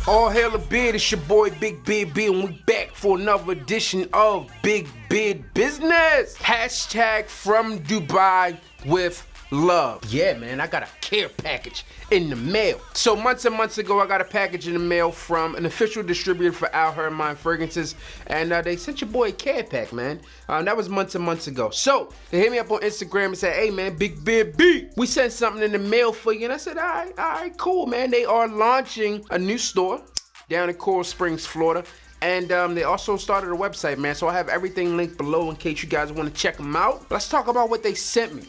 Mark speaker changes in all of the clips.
Speaker 1: All hail a beard, it's your boy Big Beard B, and we back for another edition of Big Beard Business. Hashtag from Dubai with love. Yeah, man, I got a care package in the mail. So months and months ago, I got a package in the mail from an official distributor for Haramain Fragrances, and they sent your boy a care pack, man. That was months and months ago. So they hit me up on Instagram and said, hey, man, Big Beard B, we sent something in the mail for you. And I said, all right, cool, man. They are launching a new store down in Coral Springs, Florida. And they also started a website, man. So I have everything linked below in case you guys want to check them out. Let's talk about what they sent me.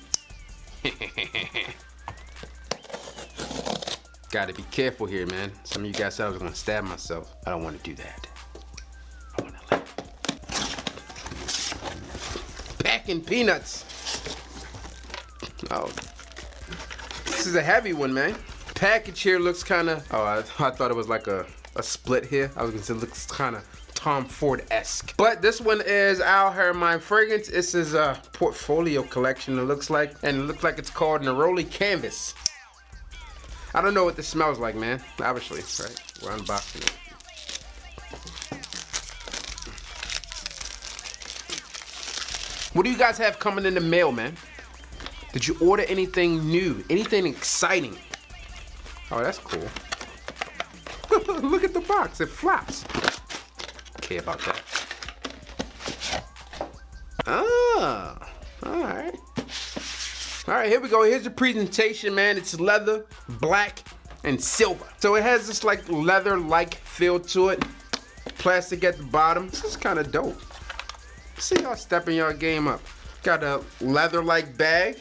Speaker 1: Gotta be careful here, man. Some of you guys said I was gonna stab myself. I don't want to do that. I want to packing peanuts. Oh, this is a heavy one, man. Package here looks kind of. Oh, I thought it was like a split here. I was gonna say it looks kind of Tom Ford-esque. But this one is our Haramain fragrance. This is a portfolio collection, it looks like. And it looks like it's called Neroli Canvas. I don't know what this smells like, man. Obviously, right? We're unboxing it. What do you guys have coming in the mail, man? Did you order anything new? Anything exciting? Oh, that's cool. Look at the box, it flops. Care about that. Ah, all right. All right, here we go. Here's the presentation, man. It's leather, black, and silver. So it has this like leather-like feel to it. Plastic at the bottom. This is kind of dope. See y'all stepping y'all game up. Got a leather-like bag.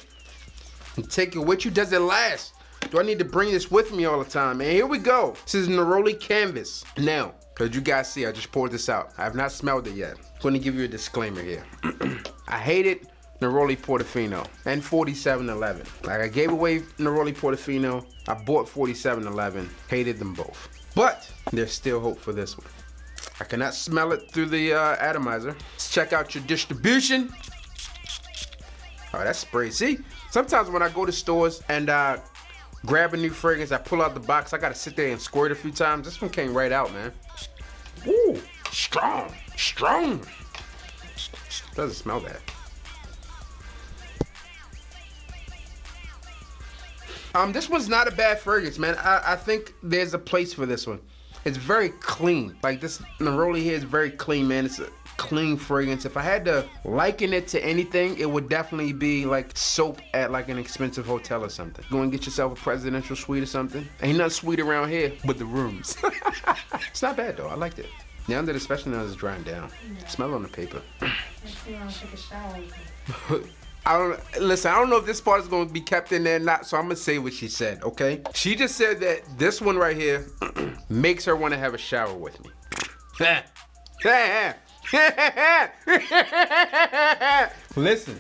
Speaker 1: And take it with you. Does it last? Do I need to bring this with me all the time, man? Here we go. This is Neroli Canvas. Now, as you guys see, I just poured this out. I have not smelled it yet. I'm gonna give you a disclaimer here. I hated Neroli Portofino and 4711. Like, I gave away Neroli Portofino. I bought 4711. Hated them both. But there's still hope for this one. I cannot smell it through the atomizer. Let's check out your distribution. Oh, that's spray. See, sometimes when I go to stores and grab a new fragrance, I pull out the box, I gotta sit there and squirt a few times. This one came right out, man. Ooh, strong, strong. Doesn't smell bad. This one's not a bad fragrance, man. I think there's a place for this one. It's very clean. Like, this Neroli here is very clean, man. It's a clean fragrance. If I had to liken it to anything, it would definitely be like soap at like an expensive hotel or something. Go and get yourself a presidential suite or something. Ain't nothing sweet around here but the rooms. It's not bad though, I liked it. Now that, especially now it's drying down. Yeah. Smell on the paper. I don't know if this part is gonna be kept in there or not, so I'm gonna say what she said, okay? She just said that this one right here makes her wanna have a shower with me. Listen,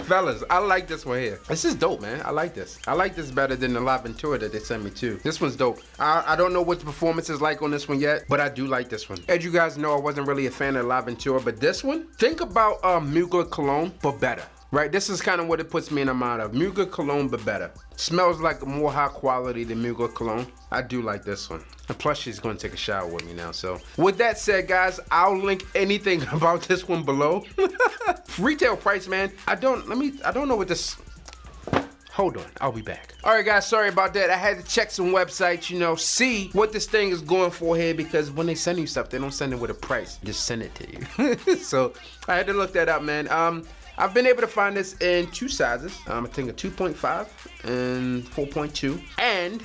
Speaker 1: fellas, I like this one here. This is dope, man. I like this. I like this better than the L'Avventura that they sent me too. This one's dope. I don't know what the performance is like on this one yet, but I do like this one. As you guys know, I wasn't really a fan of L'Avventura, but this one, think about Mugler Cologne, but better. Right, this is kind of what it puts me in the mind of. Mugler Cologne, but better. Smells like more high quality than Mugler Cologne. I do like this one. And plus, she's gonna take a shower with me now. So, with that said, guys, I'll link anything about this one below. Retail price, man. I don't know what this. Hold on, I'll be back. All right, guys, sorry about that. I had to check some websites, you know, see what this thing is going for here, because when they send you stuff, they don't send it with a price. Just send it to you. So, I had to look that up, man. I've been able to find this in two sizes. I think a 2.5 and 4.2. And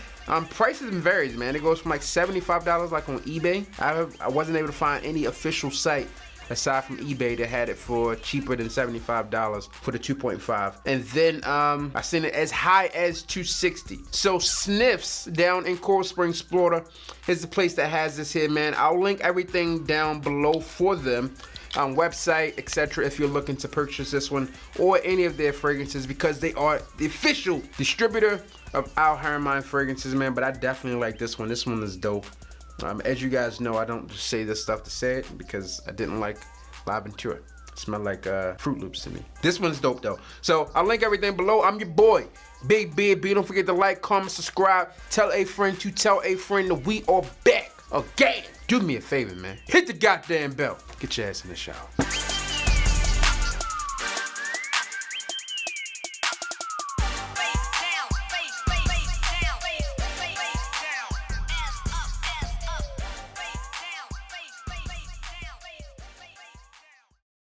Speaker 1: prices varies, man. It goes from like $75 like on eBay. I wasn't able to find any official site aside from eBay that had it for cheaper than $75 for the 2.5. And then I seen it as high as $260. So Sniffs down in Coral Springs, Florida is the place that has this here, man. I'll link everything down below for them. Website, etc. if you're looking to purchase this one or any of their fragrances, because they are the official distributor of our Haramain fragrances, man. But I definitely like this one. This one is dope. As you guys know, I don't just say this stuff to say it, because I didn't like L'Avventura. It smelled like Fruit Loops to me. This one's dope though. So I'll link everything below. I'm your boy, Big Beard B. Don't forget to like, comment, subscribe, tell a friend to tell a friend that we are back Okay, do me a favor, man. Hit the goddamn bell. Get your ass in the shower.